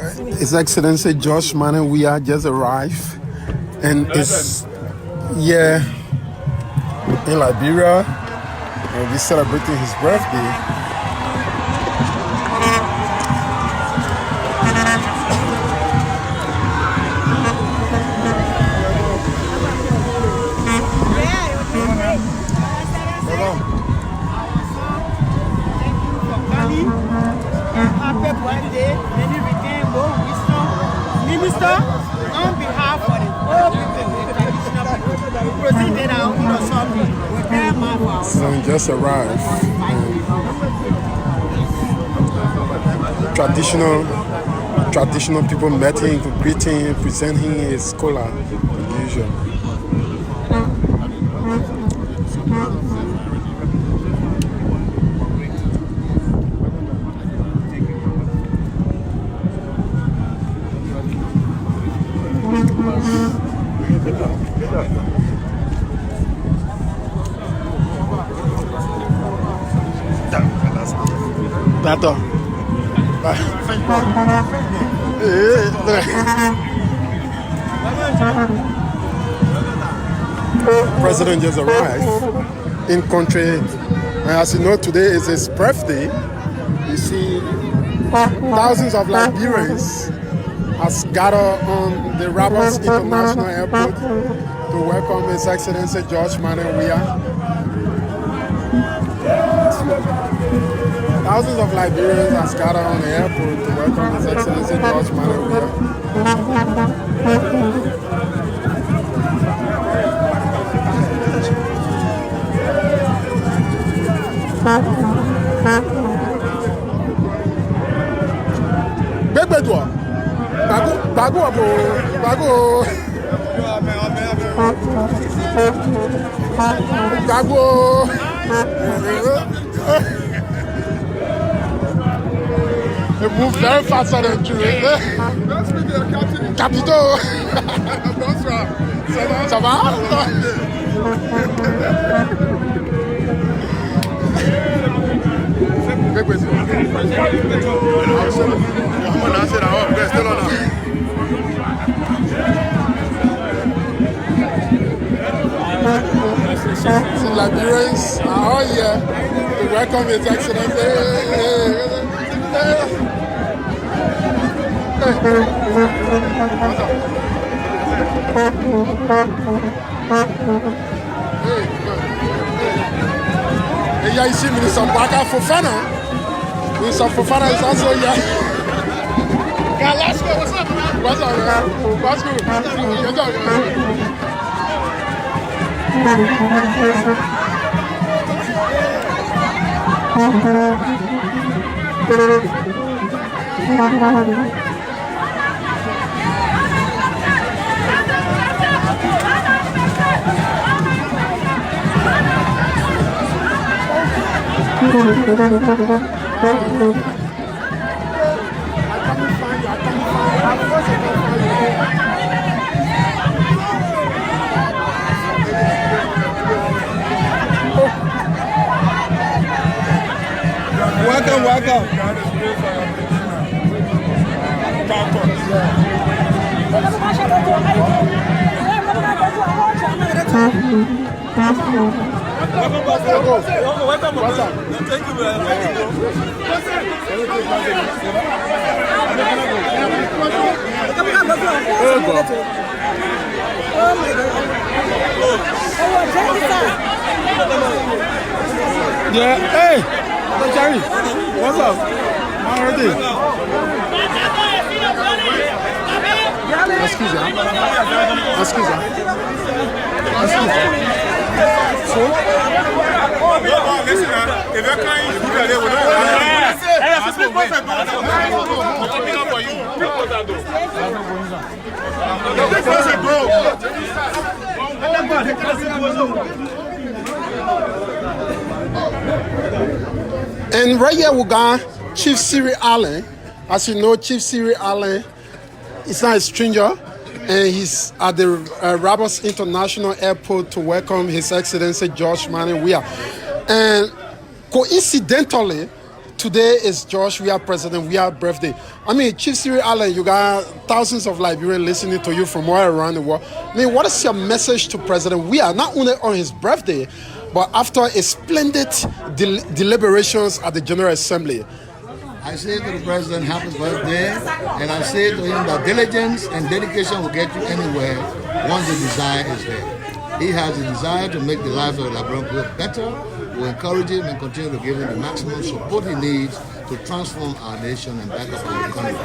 His Excellency George M Weah just arrived, and it's in Liberia, and we're celebrating his birthday. Happy birthday, many retain more wisdom. Minister, on behalf of the whole people, the traditional people, proceeding out on something. So just arrived. Traditional people met him to greet him, present him his scholar, as usual. D'accord. President just arrived in country, and as you know, today is his birthday. You see, thousands of Liberians has gathered on the Rabat International Airport to welcome His Excellency George M Weah. Thousands of Liberians have gathered on the airport to welcome His Excellency George M Weah. Bébé-toi, bago, They move very faster than you. Capito. Bonsoir. Ça va? So Liberians are all here to welcome His Excellency. Et il y a ici Ministre Baka Fofana. Ministre Fofana is also here. Galasco, what's up, man? What's up, man? What's good? What's up, Welcome. Thank you, man. Yeah, hey, Jerry, what's up? How are you? Excuse me. So? And right here we got Chief Cyril Allen. As you know, Chief Cyril Allen is not a stranger, and he's at the Rabat International Airport to welcome His Excellency George M Weah. And coincidentally, today is George Weah President Weah birthday. I mean, Chief Siri Allen, you got thousands of Liberians listening to you from all around the world. I mean, what is your message to President Weah, not only on his birthday, but after a splendid deliberations at the General Assembly? I say to the President, happy birthday, and I say to him that diligence and dedication will get you anywhere once the desire is there. He has a desire to make the lives of the Liberian people better. We'll encourage him and continue to give him the maximum support he needs to transform our nation and back up our economy.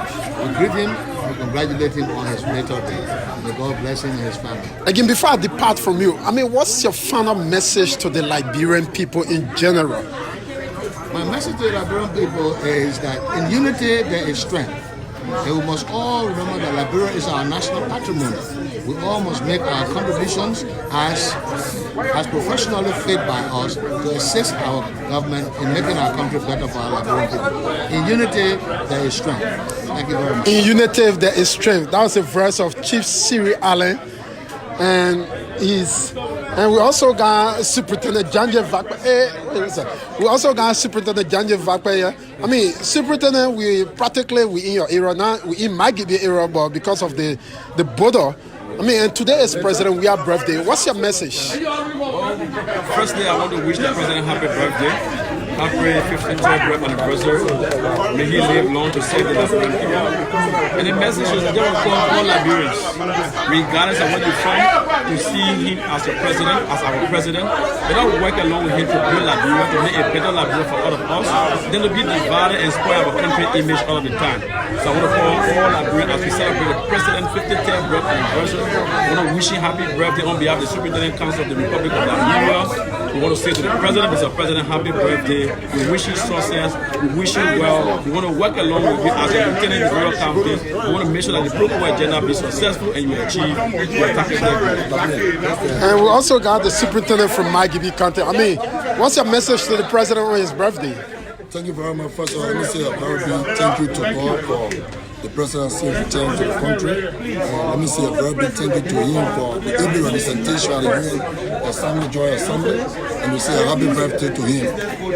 We greet him and congratulate him on his natal day. May God bless him and his family. Again, before I depart from you, I mean, what's your final message to the Liberian people in general? My message to the Liberian people is that in unity there is strength. And we must all remember that Liberia is our national patrimony. We all must make our contributions as professionally fit by us to assist our government in making our country better for our Liberian people. In unity, there is strength. Thank you very much. In unity, there is strength. That was a verse of Chief Siri Allen, and we also got Superintendent Janje Vakpa. We also got Superintendent Janje Vakpa here. I mean, Superintendent, we in your era now. We in my era, but because of the border. I mean, and today is President Weah birthday. What's your message? Firstly, I want to wish the President happy birthday. Happy 53rd birthday anniversary. May he live long to see the Liberian people. And the message is that for all Liberians, regardless of where you're from, to see him as your president, as our president. They don't work along with him to build Liberia, to make a better Liberia for all of us, then to be divided and spoil our country image all of the time. So I want to call all Liberians as we celebrate the President's 53rd birthday anniversary. I want to wish him happy birthday on behalf of the Superintendent Council of the Republic of Liberia. We want to say to the President, Mr. President, happy birthday. We wish you success. We wish you well. We want to work along with you as a lieutenant in the county. We want to make sure that the political agenda be successful and you achieve your target. And we also got the superintendent from Magibi County. I mean, what's your message to the president on his birthday? Thank you very much. First of all, let me say a very big thank you to God for the presidency return to the country. Let me say a very big thank you to him for the able representation at the UN Assembly, Joint Assembly, and we say a happy birthday to him.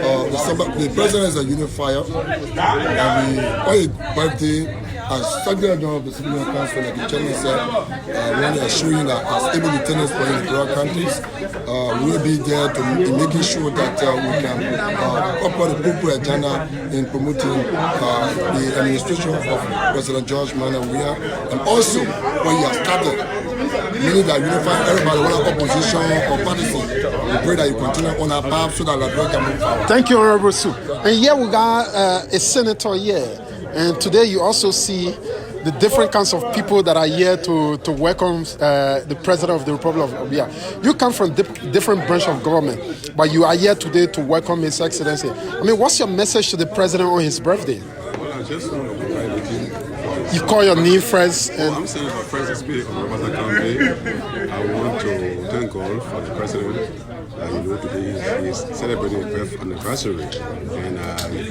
The president is a unifier, and on his birthday, as Secretary General of the Civilian Council, like the chairman said, we are assuring that as able lieutenants for the rural countries, we will be there to making sure that we can uphold the popular agenda in promoting the administration of President George M Weah, and also when he has started, meaning that unify everybody, whether opposition or partisan. We pray that you continue on our path so that Liberia can move forward. Thank you, Honorable Sue. And here we got a senator here. And today you also see the different kinds of people that are here to welcome the President of the Republic of Liberia. You come from different branch of government, but you are here today to welcome His Excellency. I mean, what's your message to the President on his birthday? Well, I just want to congratulate him. You call your name first. And I'm saying for President Spirit of Rivers County, I want to thank God for the President. Today is celebrating his birth anniversary, and he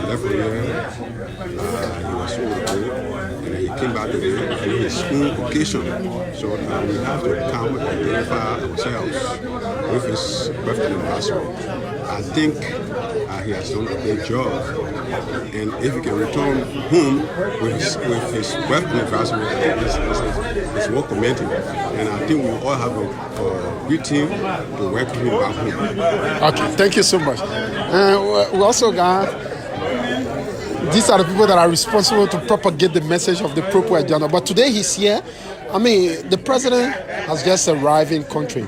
left here. He was so good, and he came back today on his own occasion. So we have to come and identify ourselves with his birth anniversary. I think he has done a great job, and if he can return home with his birth anniversary, it's worth commenting. And I think we all have a great team to welcome him back home. Okay, thank you so much. We also got, these are the people that are responsible to propagate the message of the proper agenda. But today he's here. I mean, the president has just arrived in country.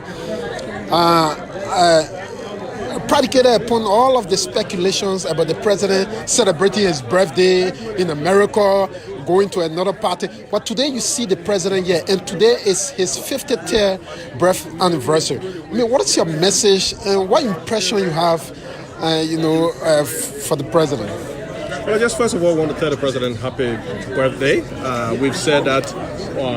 Predicated upon all of the speculations about the president celebrating his birthday in America, going to another party. But today you see the president here, and today is his 50th birth anniversary. I mean, what is your message and what impression you have, for the president? Well, just first of all, I want to tell the president happy birthday. We've said that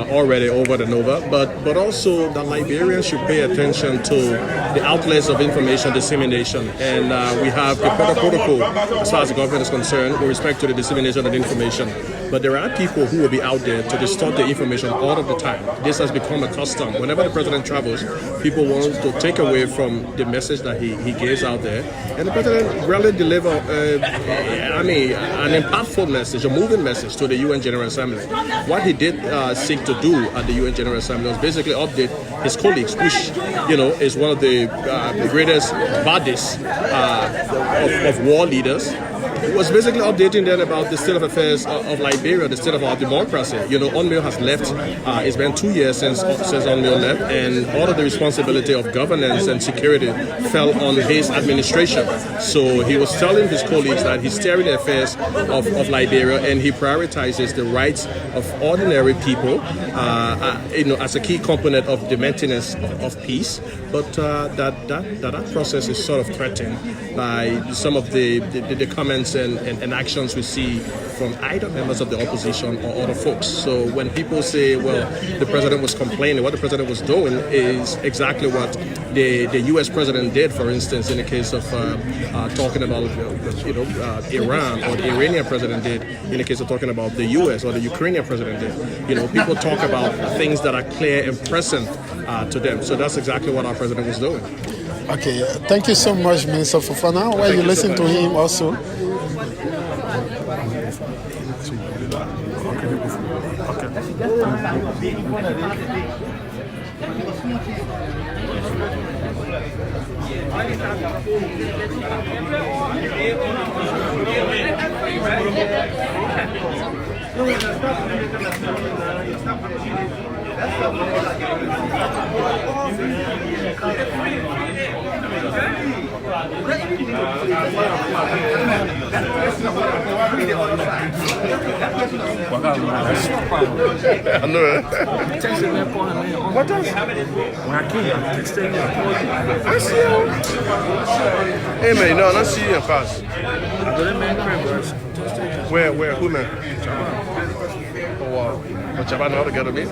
already over and over, but also that Liberians should pay attention to the outlets of information dissemination, and we have the proper protocol as far as the government is concerned with respect to the dissemination of the information. But there are people who will be out there to distort the information all of the time. This has become a custom. Whenever the president travels, people want to take away from the message that he gives out there. And the president rarely delivers, an impactful message, a moving message to the UN General Assembly. What he did seek to do at the UN General Assembly was basically update his colleagues, which, is one of the greatest bodies of war leaders. It was basically updating them about the state of affairs of Liberia, the state of our democracy. Unmill has left. It's been 2 years since Unmill left, and all of the responsibility of governance and security fell on his administration. So he was telling his colleagues that he's steering the affairs of Liberia, and he prioritizes the rights of ordinary people, as a key component of the maintenance of peace. But that process is sort of threatened by some of the comments and actions we see from either members of the opposition or other folks. So when people say, well, the president was complaining, what the president was doing is exactly what the U.S. president did, for instance, in the case of talking about Iran, or the Iranian president did in the case of talking about the U.S. or the Ukrainian president did. People talk about things that are clear and present to them. So that's exactly what our president was doing. Okay, thank you so much, Minister Fofana. While you listen to him also. I know it. What else? When I came, I texted you. I see you. Hey man, no, I don't see you in class. Where? Who man? Oh wow. But Jabba know how to get to me?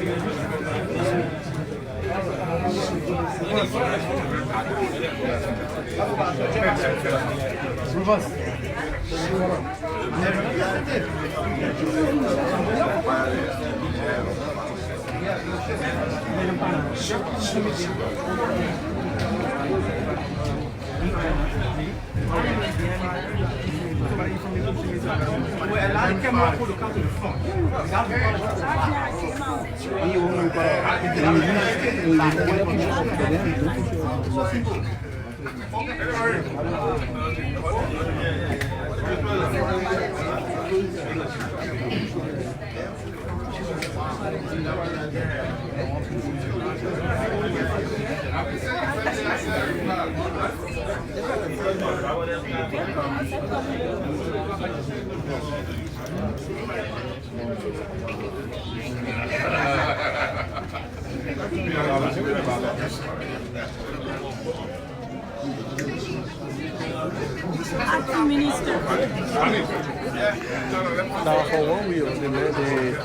Now, for one wheel, the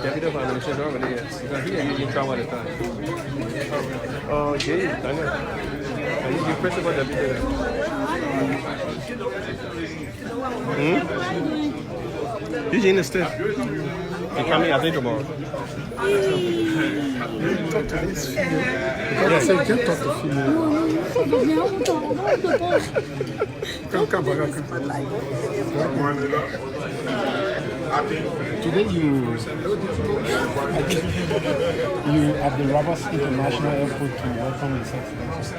deputy of administration over there, because he usually travel all the time. Oh, yeah, I know. And he's the principal deputy. He's in the state. He coming, I think, tomorrow. Talk to this female. Because I said, can't talk to female. Come back. Today you at the Rabat International Airport to welcome His Excellency.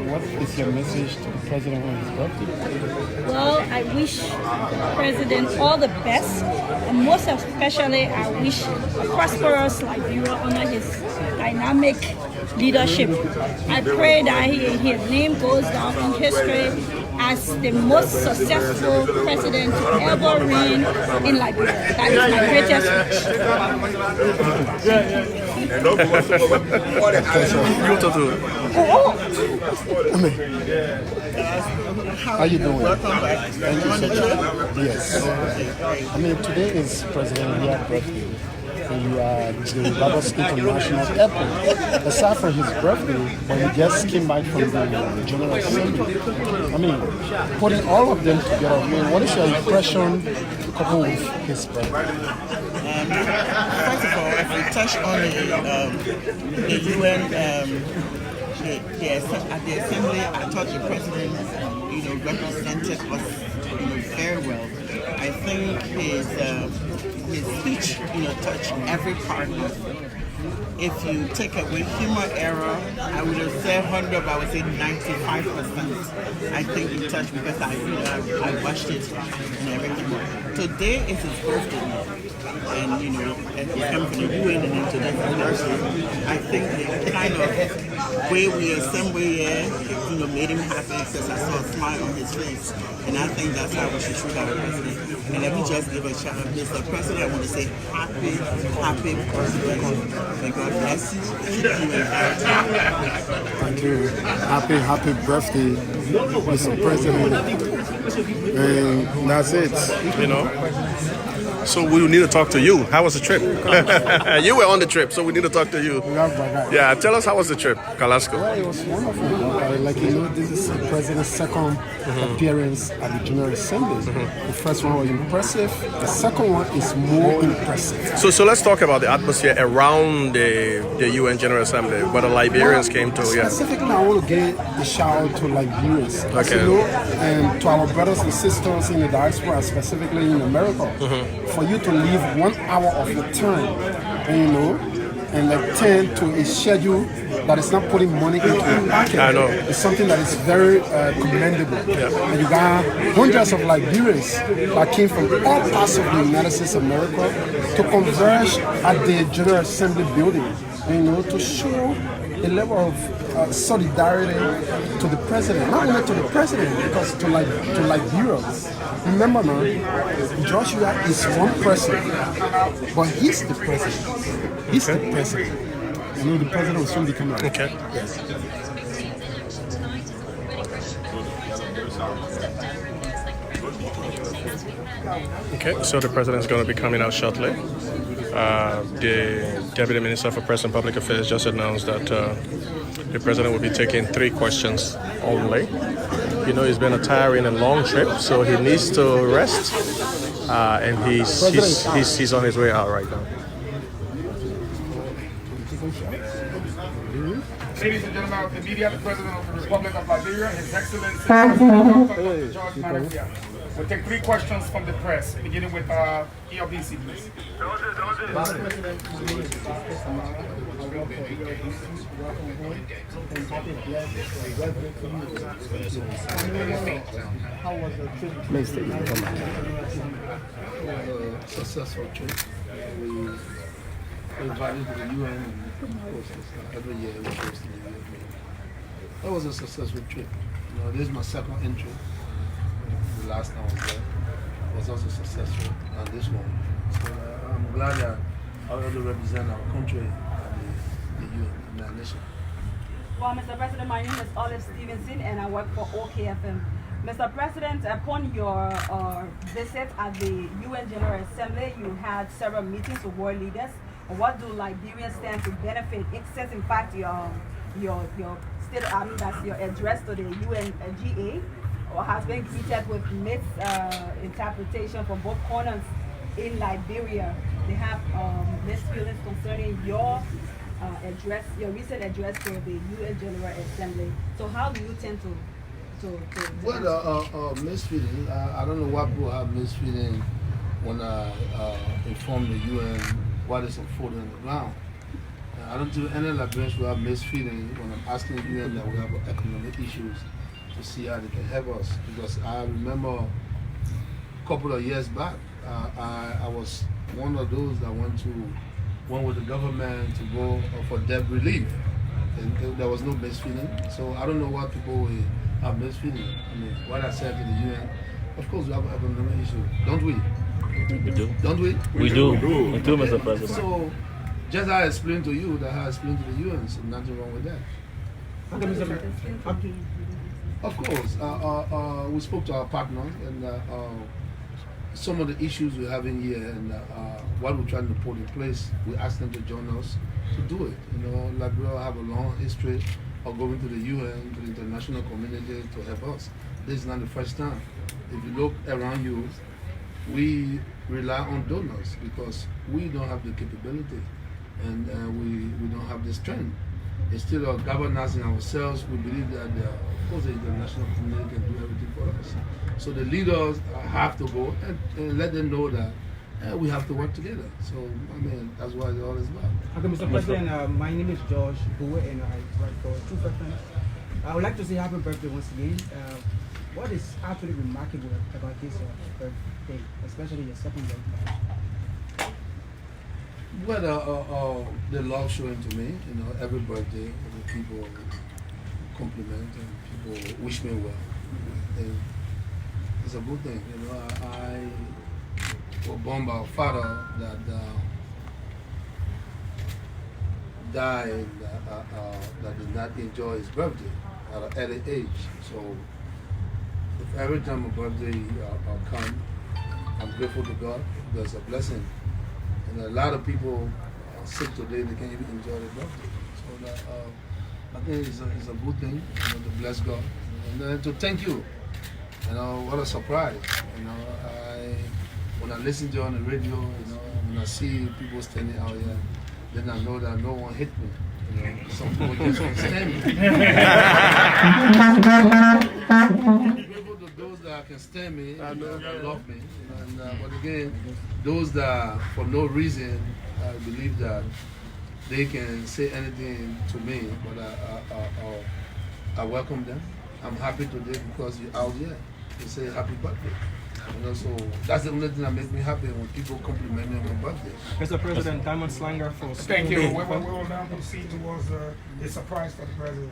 What is your message to the President on his birthday? Well, I wish the President all the best, and most especially I wish a prosperous Liberia under his dynamic leadership. I pray that his name goes down in history as the most successful president to ever reign in Liberia. That is my greatest wish. How are you doing? Welcome back. Thank you so much. Yes. Today is President Weah's birthday. the Barbados International Airport. Aside from his birthday, when he just came back from the General Assembly. I mean, putting all of them together, I mean, what is your impression coupled with his birthday? First of all, if we touch on the UN, at the assembly, I thought the president, represented us, very well. I think his speech, touched every part of it. If you take away humor error, I would have said 100, but I would say 95%. I think he touched because I watched it and everything. Today is his birthday. And and he's coming from the UN and today's his birthday. I think the kind of way we assemble here, made him happy because I saw a smile on his face. And I think that's how we should treat our president. And let me just give a shout out, Mr. President. I want to say happy birthday. May God bless you. Keep you in health. Thank you. Happy birthday, Mr. President. And that's it. So we need to talk to you. How was the trip? You were on the trip, so we need to talk to you. Yeah, tell us how was the trip, Carlasco? Well, it was wonderful. This is the president's second appearance at the General Assembly. The first one was impressive. The second one is more impressive. So let's talk about the atmosphere around the UN General Assembly, where the Liberians came to. Yeah. Specifically, I want to give a shout out to Liberians. Okay. And to our brothers and sisters in the diaspora, specifically in America. For you to leave 1 hour of your time, and attend to a schedule that is not putting money into your pocket. I know. It's something that is very commendable. Yeah. And you got hundreds of Liberians that came from all parts of the United States of America to converge at the General Assembly building, to show a level of solidarity to the president, not only to the president, because to Liberians. Remember now, George M Weah is one person, but he's the president. He's the president. The president will soon be coming out. Okay. Yes. Okay, so the president is going to be coming out shortly. The Deputy Minister for Press and Public Affairs just announced that the president will be taking 3 questions only. It's been a tiring and long trip, so he needs to rest, and he's on his way out right now. Ladies and gentlemen of the media, the President of the Republic of Liberia, His Excellency, Dr. George M Weah. We'll take 3 questions from the press, beginning with ELBC, please. How was the trip? Successful trip. We invited to the UN, and every year we go to the UN. That was a successful trip. This is my second entry. The last time I was there was also successful, and this one. So I'm glad that I was able to represent our country at the UN, the nation. Well, Mr. President, my name is Olive Stevenson, and I work for OKFM. Mr. President, upon your visit at the UN General Assembly, you had several meetings with world leaders. What do Liberians stand to benefit? Since in fact your state, that's your address to the UNGA, has been greeted with mixed interpretation from both corners in Liberia. They have mixed feelings concerning your address, your recent address to the UN General Assembly. So how do you tend to well, mixed feeling. I don't know why people have mixed feeling when I inform the UN what is unfolding on the ground. I don't think any Liberians will have mixed feeling when I'm asking the UN that we have economic issues to see how they can help us. Because I remember a couple of years back, I was one of those that went with the government to go for debt relief. And there was no mixed feeling. So I don't know why people will have mixed feeling. I mean, what I said to the UN, of course we have economic issues, don't we? We do. Don't we? We do, Mr. President. So, just I explained to you that I explained to the UN, so nothing wrong with that. Okay, Mr. President. Of course, we spoke to our partners, and some of the issues we're having here and what we're trying to put in place, we ask them to join us to do it. You know, Liberia have a long history of going to the UN, to the international community to help us. This is not the first time. If you look around you, we rely on donors because we don't have the capability and we don't have the strength. Instead of governance in ourselves, we believe that of course the international community can do everything for us. So the leaders have to go and let them know that we have to work together. So I mean that's what it's all about. Okay, Mr. President, my name is George M Weah and I work for True President. I would like to say happy birthday once again. What is absolutely remarkable about this birthday, especially your second birthday? Well, the love showing to me, you know, every birthday, people compliment and people wish me well. And it's a good thing, you know. I was born by a father that died, that did not enjoy his birthday at an early age. So if every time a birthday comes, I'm grateful to God. There's a blessing. And a lot of people are sick today, they can't even enjoy their birthday. So that, I think it's a good thing, you know, to bless God. And then to thank you. You know, what a surprise. You know, when I listen to you on the radio, you know, when I see people standing out here, then I know that no one hit me. You know, some people just can't stand me. Grateful to those that can stand me, that love me. You know, but again, those that for no reason believe that they can say anything to me, but I welcome them. I'm happy today because you're out here. They say happy birthday. You know, so that's the only thing that makes me happy when people compliment me on my birthday. Mr. President, Diamond Slanger for Thank you. We will now proceed towards the surprise for the president.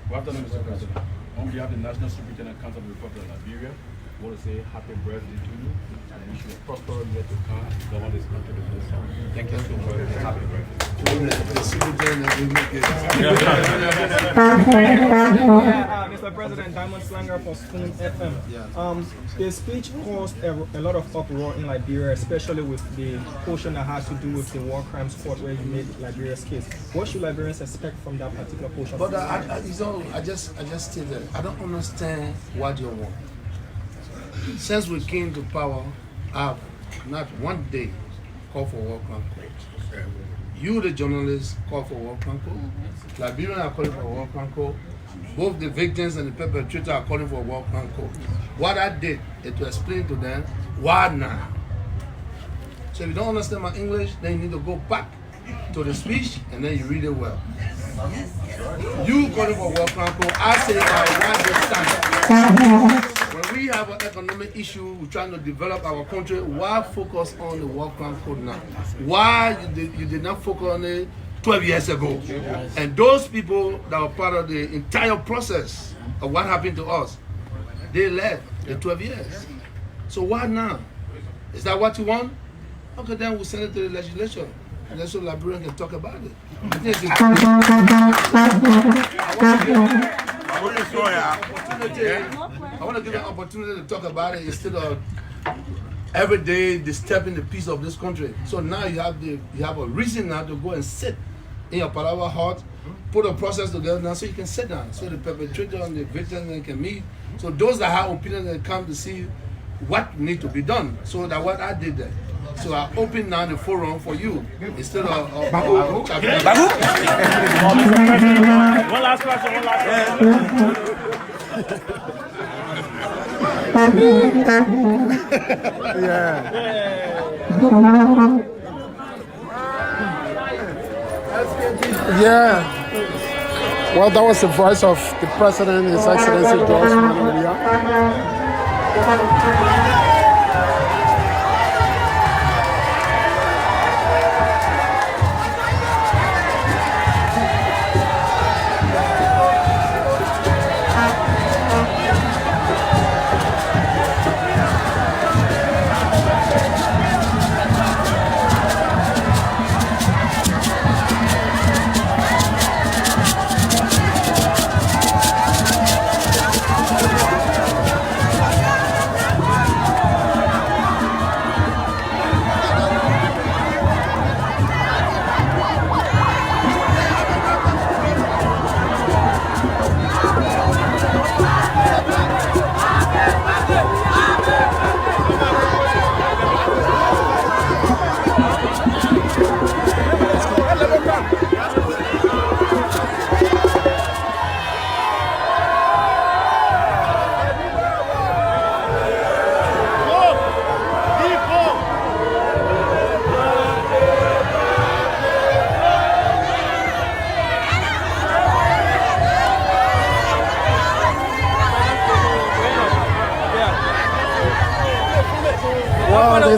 Good afternoon, Mr. President. On behalf of the National Superintendent Council of the Republic of Liberia, I want to say happy birthday to you and wish you a prosperous year to come to govern this country with wisdom. Thank you so much and happy birthday. Mr. President, Diamond Slanger for Spoon FM. The speech caused a lot of uproar in Liberia, especially with the portion that has to do with the war crimes court where you made Liberia's case. What should Liberians expect from that particular portion? But I just stated, I don't understand what you want. Since we came to power, I've not one day called for war crime court. You, the journalists, call for war crime court. Liberians are calling for war crime court. Both the victims and the perpetrator are calling for war crime court. What I did is to explain to them why now. So if you don't understand my English, then you need to go back to the speech and then you read it well. You calling for war crime court, I say why this time. When we have an economic issue, we're trying to develop our country, why focus on the war crime code now? Why you did not focus on it 12 years ago? And those people that were part of the entire process of what happened to us, they left the 12 years. So why now? Is that what you want? Okay, then we'll send it to the legislature. And then so Liberians can talk about it. I think it's I want to give an opportunity to talk about it instead of every day disturbing the peace of this country. So now you have a reason now to go and sit in your Palawa hut, put a process together now so you can sit down, so the perpetrator and the victim can meet. So those that have opinions can come to see what need to be done. So that what I did there. So I open now the forum for you instead of One last question. Yeah. Well, that was the voice of the President, His Excellency George M Weah.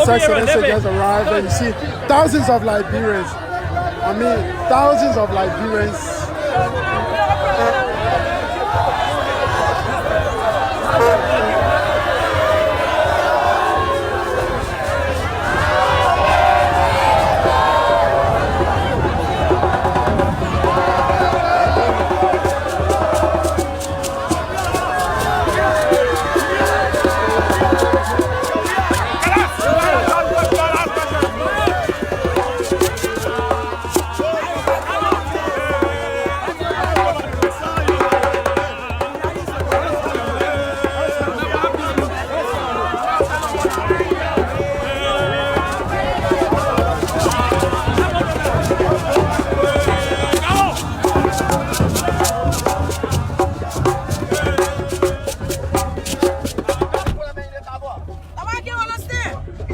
Excellency just arrived, and you see thousands of Liberians. I mean, thousands of Liberians